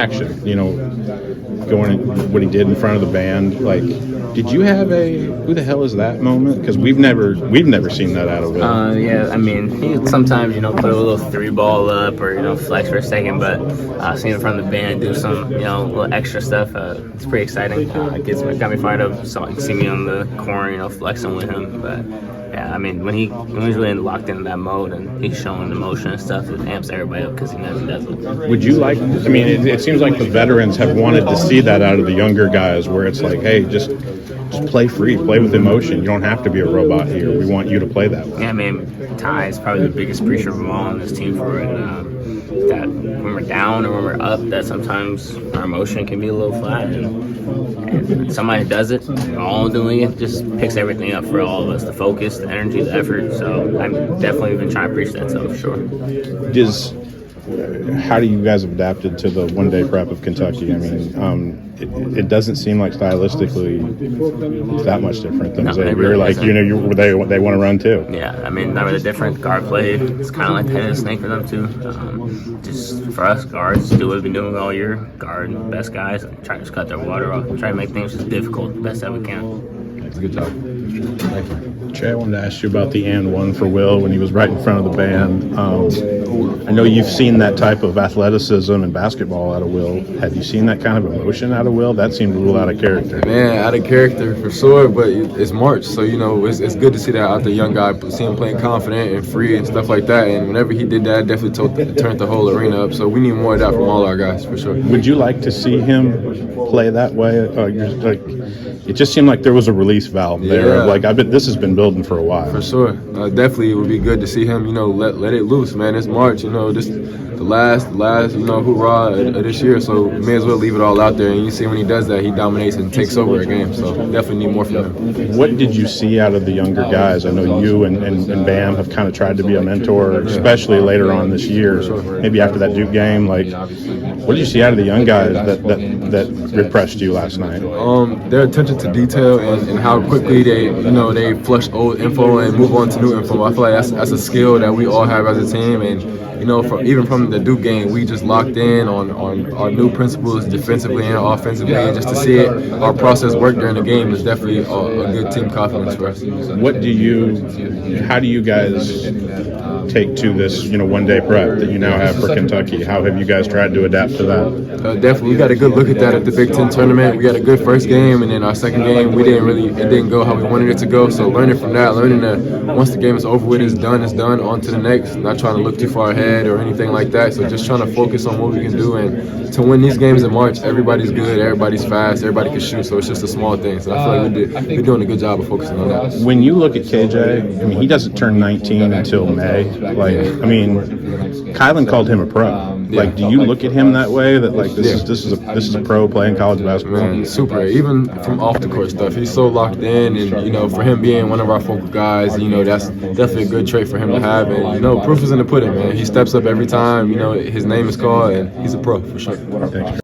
action, going what he did in front of the band. Like, did you have a who the hell is that moment? Because we've never seen that out of Will. Yeah, I mean, he sometimes, put a little 3-ball up or, flex for a second, but seeing in front of the band do some, little extra stuff, it's pretty exciting. Got me fired up. So I can see me on the corner, flexing with him. But yeah, I mean, when he's really locked into that mode and he's showing emotion and stuff, it amps everybody up because he never does it. Would you like? I mean, it seems like the veterans have wanted to see that out of the younger guys, where it's like, hey, just play free, play with emotion. You don't have to be a robot here. We want you to play that way. Yeah, I mean, Ty is probably the biggest preacher of them all on this team for it. That when we're down or when we're up, that sometimes our emotion can be a little flat. And somebody does it, all doing it, just picks everything up for all of us. The focus, the energy, the effort. So I've definitely been trying to preach that stuff for sure. How do you guys have adapted to the one-day prep of Kentucky? I mean, it doesn't seem like stylistically it's that much different than Xavier. Really like, they want to run too. Yeah, I mean, not really different. Guard play, it's kind of like the head of the snake for them too. Just for us, guards do what we've been doing all year. Guard the best guys, try to just cut their water off, try to make things just difficult the best that we can. That's a good job. Thank you. Trey, I wanted to ask you about the and one for Will when he was right in front of the band. I know you've seen that type of athleticism and basketball out of Will. Have you seen that kind of emotion out of Will? That seemed a little out of character. Man, out of character for sure, but it's March, so it's good to see that out the young guy, see him playing confident and free and stuff like that. And whenever he did that, it definitely turned the whole arena up. So we need more of that from all our guys for sure. Would you like to see him play that way? It just seemed like there was a release valve there. Yeah. Like, I bet this has been building for a while. For sure. Definitely it would be good to see him, let it loose, man. It's March, this the last, hoorah of this year. So we may as well leave it all out there. And you see when he does that, he dominates and takes over a game. So definitely need more from him. What did you see out of the younger guys? I know you and Bam have kind of tried to be a mentor, especially later on this year. Maybe after that Duke game, like, what did you see out of the young guys that impressed you last night? Their attention to detail and how quickly they flush old info and move on to new info. I feel like that's a skill that we all have as a team. And even from the Duke game, we just locked in on our new principles defensively and offensively, and just to see our process work during the game is definitely a good team confidence for us. How do you guys take to this, one-day prep that you now have for Kentucky? How have you guys tried to adapt to that? Definitely, we got a good look at that at the Big Ten tournament. We got a good first game, and then our second game, it didn't go how we wanted it to go. So learning from that, learning that once the game is over with, it's done, on to the next. Not trying to look too far ahead or anything like that. So just trying to focus on what we can do, and to win these games in March, everybody's good, everybody's fast, everybody can shoot. So it's just a small thing. So I feel like we're doing a good job of focusing on that. When you look at KJ, I mean, he doesn't turn 19 until May. Like, I mean, Kylan called him a pro. Like, do you look at him that way? That like this is a pro playing college basketball? Man, super. Even from off the court stuff, he's so locked in, and for him being one of our focal guys, that's definitely a good trait for him to have. And proof is in the pudding, man. He steps up every time. His name is called, and he's a pro for sure. Thanks.